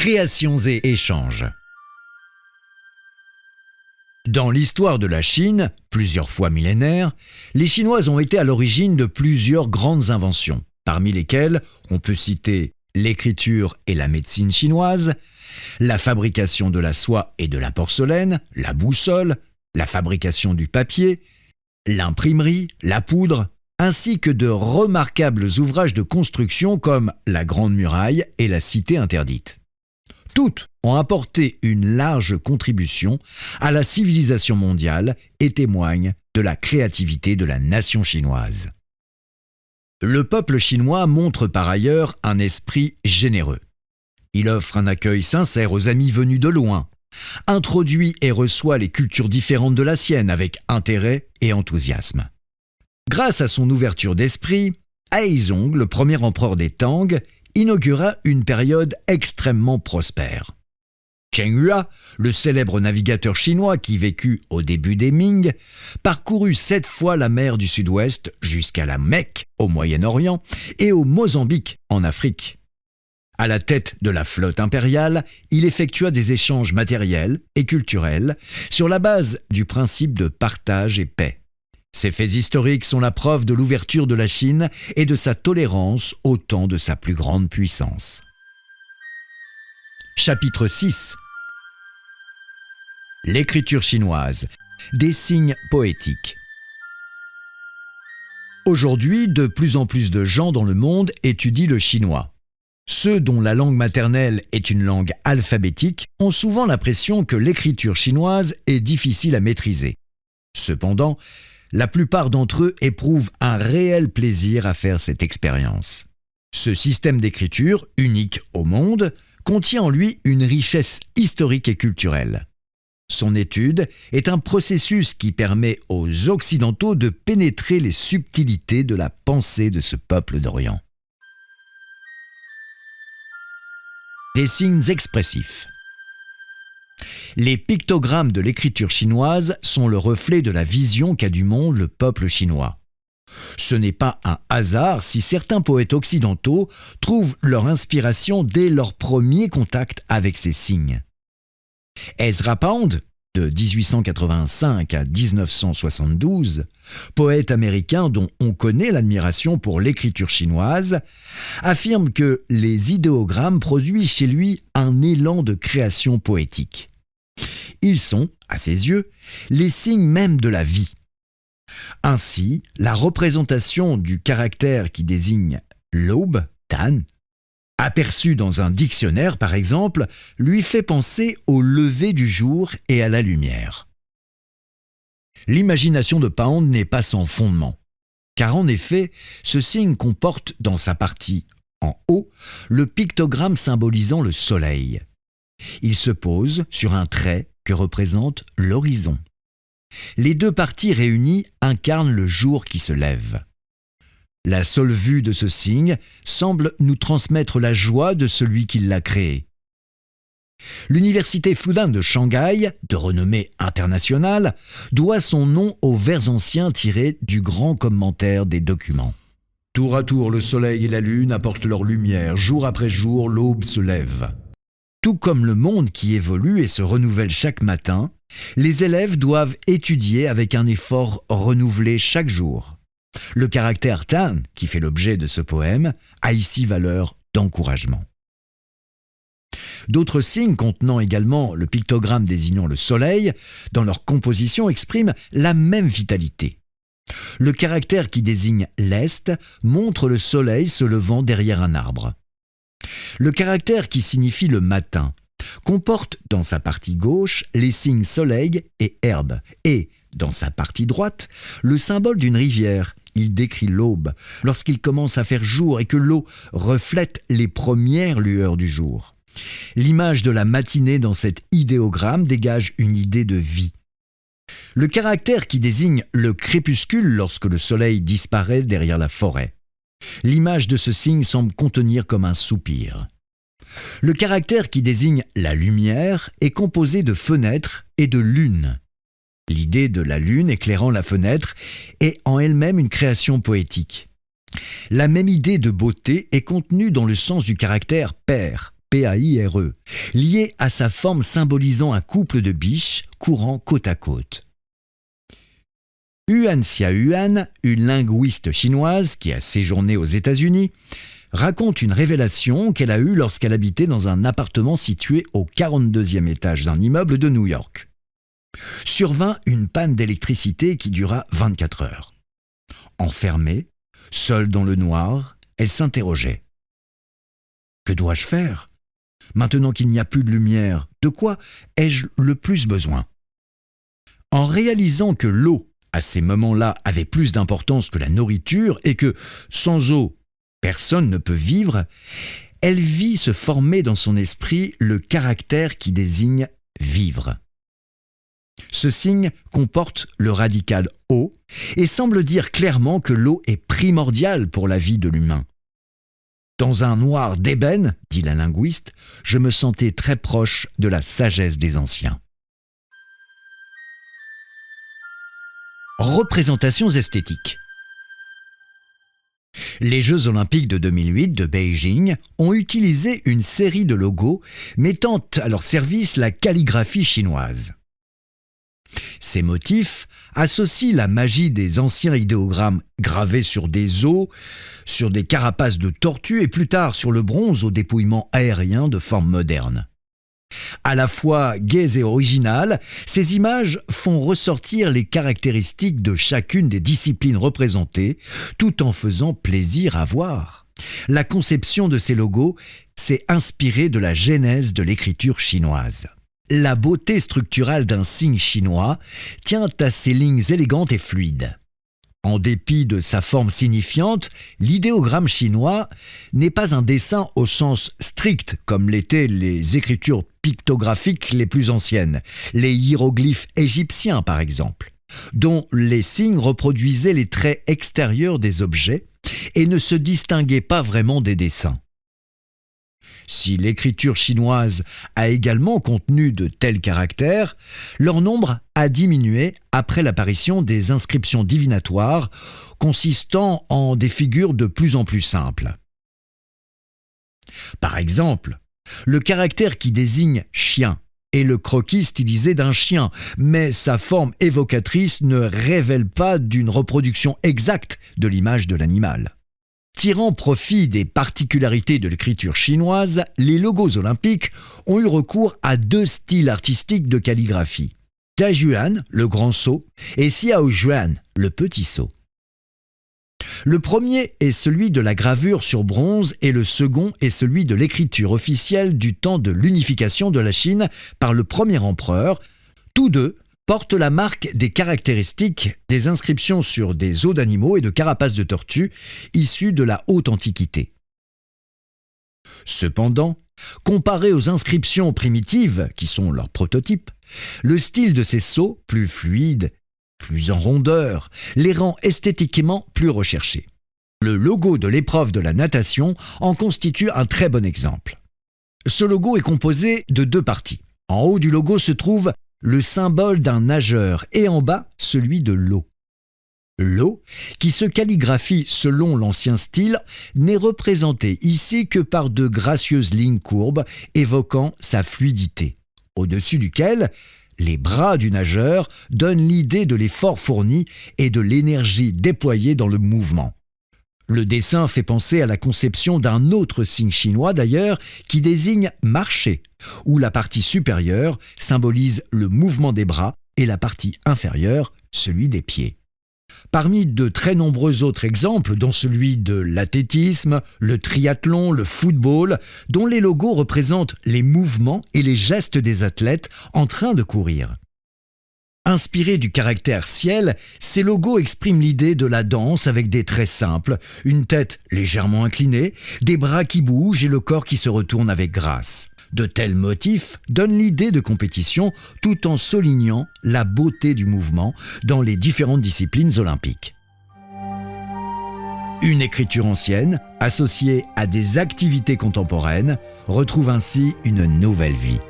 Créations et échanges. Dans l'histoire de la Chine, plusieurs fois millénaire, les Chinois ont été à l'origine de plusieurs grandes inventions, parmi lesquelles on peut citer l'écriture et la médecine chinoise, la fabrication de la soie et de la porcelaine, la boussole, la fabrication du papier, l'imprimerie, la poudre, ainsi que de remarquables ouvrages de construction comme la Grande Muraille et la Cité interdite. Toutes ont apporté une large contribution à la civilisation mondiale et témoignent de la créativité de la nation chinoise. Le peuple chinois montre par ailleurs un esprit généreux. Il offre un accueil sincère aux amis venus de loin, introduit et reçoit les cultures différentes de la sienne avec intérêt et enthousiasme. Grâce à son ouverture d'esprit, Aizong, le premier empereur des Tang, inaugura une période extrêmement prospère. Cheng Hua, le célèbre navigateur chinois qui vécut au début des Ming, parcourut 7 fois la mer du Sud-Ouest jusqu'à la Mecque au Moyen-Orient et au Mozambique en Afrique. À la tête de la flotte impériale, il effectua des échanges matériels et culturels sur la base du principe de partage et paix. Ces faits historiques sont la preuve de l'ouverture de la Chine et de sa tolérance au temps de sa plus grande puissance. Chapitre 6. L'écriture chinoise, des signes poétiques. Aujourd'hui, de plus en plus de gens dans le monde étudient le chinois. Ceux dont la langue maternelle est une langue alphabétique ont souvent l'impression que l'écriture chinoise est difficile à maîtriser. Cependant, la plupart d'entre eux éprouvent un réel plaisir à faire cette expérience. Ce système d'écriture, unique au monde, contient en lui une richesse historique et culturelle. Son étude est un processus qui permet aux Occidentaux de pénétrer les subtilités de la pensée de ce peuple d'Orient. Des signes expressifs. Les pictogrammes de l'écriture chinoise sont le reflet de la vision qu'a du monde le peuple chinois. Ce n'est pas un hasard si certains poètes occidentaux trouvent leur inspiration dès leur premier contact avec ces signes. Ezra Pound, de 1885 à 1972, poète américain dont on connaît l'admiration pour l'écriture chinoise, affirme que les idéogrammes produisent chez lui un élan de création poétique. Ils sont, à ses yeux, les signes même de la vie. Ainsi, la représentation du caractère qui désigne l'aube, tan, aperçu dans un dictionnaire par exemple, lui fait penser au lever du jour et à la lumière. L'imagination de Pound n'est pas sans fondement, car en effet, ce signe comporte dans sa partie en haut le pictogramme symbolisant le soleil. Il se pose sur un trait que représente l'horizon. Les deux parties réunies incarnent le jour qui se lève. La seule vue de ce signe semble nous transmettre la joie de celui qui l'a créé. L'université Fudan de Shanghai, de renommée internationale, doit son nom aux vers anciens tirés du grand commentaire des documents. Tour à tour, le soleil et la lune apportent leur lumière, jour après jour, l'aube se lève. Tout comme le monde qui évolue et se renouvelle chaque matin, les élèves doivent étudier avec un effort renouvelé chaque jour. Le caractère tan, qui fait l'objet de ce poème, a ici valeur d'encouragement. D'autres signes contenant également le pictogramme désignant le soleil, dans leur composition expriment la même vitalité. Le caractère qui désigne l'est montre le soleil se levant derrière un arbre. Le caractère qui signifie le matin comporte dans sa partie gauche les signes soleil et herbe et, dans sa partie droite, le symbole d'une rivière. Il décrit l'aube lorsqu'il commence à faire jour et que l'eau reflète les premières lueurs du jour. L'image de la matinée dans cet idéogramme dégage une idée de vie. Le caractère qui désigne le crépuscule lorsque le soleil disparaît derrière la forêt. L'image de ce signe semble contenir comme un soupir. Le caractère qui désigne la lumière est composé de fenêtres et de lune. L'idée de la lune éclairant la fenêtre est en elle-même une création poétique. La même idée de beauté est contenue dans le sens du caractère pair, Paire, lié à sa forme symbolisant un couple de biches courant côte à côte. Yuan Xiaoyuan, une linguiste chinoise qui a séjourné aux États-Unis, raconte une révélation qu'elle a eue lorsqu'elle habitait dans un appartement situé au 42e étage d'un immeuble de New York. Survint une panne d'électricité qui dura 24 heures. Enfermée, seule dans le noir, elle s'interrogeait. « Que dois-je faire ? Maintenant qu'il n'y a plus de lumière, de quoi ai-je le plus besoin ?» En réalisant que l'eau, à ces moments-là, avait plus d'importance que la nourriture et que, sans eau, personne ne peut vivre, elle vit se former dans son esprit le caractère qui désigne « vivre ». Ce signe comporte le radical « eau » et semble dire clairement que l'eau est primordiale pour la vie de l'humain. Dans un noir d'ébène, dit la linguiste, je me sentais très proche de la sagesse des anciens. Représentations esthétiques. Les Jeux Olympiques de 2008 de Beijing ont utilisé une série de logos mettant à leur service la calligraphie chinoise. Ces motifs associent la magie des anciens idéogrammes gravés sur des os, sur des carapaces de tortues et plus tard sur le bronze au dépouillement aérien de formes modernes. À la fois gaies et originales, ces images font ressortir les caractéristiques de chacune des disciplines représentées, tout en faisant plaisir à voir. La conception de ces logos s'est inspirée de la genèse de l'écriture chinoise. La beauté structurale d'un signe chinois tient à ses lignes élégantes et fluides. En dépit de sa forme signifiante, l'idéogramme chinois n'est pas un dessin au sens strict comme l'étaient les écritures pictographiques les plus anciennes, les hiéroglyphes égyptiens par exemple, dont les signes reproduisaient les traits extérieurs des objets et ne se distinguaient pas vraiment des dessins. Si l'écriture chinoise a également contenu de tels caractères, leur nombre a diminué après l'apparition des inscriptions divinatoires consistant en des figures de plus en plus simples. Par exemple, le caractère qui désigne « chien » est le croquis stylisé d'un chien, mais sa forme évocatrice ne révèle pas d'une reproduction exacte de l'image de l'animal. Tirant profit des particularités de l'écriture chinoise, les logos olympiques ont eu recours à deux styles artistiques de calligraphie. Taiyuan, le grand sceau, et Xiaojuan, le petit sceau. Le premier est celui de la gravure sur bronze et le second est celui de l'écriture officielle du temps de l'unification de la Chine par le premier empereur. Tous deux portent la marque des caractéristiques des inscriptions sur des os d'animaux et de carapaces de tortues issues de la haute antiquité. Cependant, comparé aux inscriptions primitives, qui sont leurs prototypes, le style de ces sceaux, plus fluide, plus en rondeur, les rend esthétiquement plus recherchés. Le logo de l'épreuve de la natation en constitue un très bon exemple. Ce logo est composé de deux parties. En haut du logo se trouve le symbole d'un nageur et en bas celui de l'eau. L'eau, qui se calligraphie selon l'ancien style, n'est représentée ici que par de gracieuses lignes courbes évoquant sa fluidité, au-dessus duquel les bras du nageur donnent l'idée de l'effort fourni et de l'énergie déployée dans le mouvement. Le dessin fait penser à la conception d'un autre signe chinois d'ailleurs qui désigne « marcher », où la partie supérieure symbolise le mouvement des bras et la partie inférieure celui des pieds. Parmi de très nombreux autres exemples, dont celui de l'athlétisme, le triathlon, le football, dont les logos représentent les mouvements et les gestes des athlètes en train de courir. Inspirés du caractère ciel, ces logos expriment l'idée de la danse avec des traits simples, une tête légèrement inclinée, des bras qui bougent et le corps qui se retourne avec grâce. De tels motifs donnent l'idée de compétition tout en soulignant la beauté du mouvement dans les différentes disciplines olympiques. Une écriture ancienne, associée à des activités contemporaines, retrouve ainsi une nouvelle vie.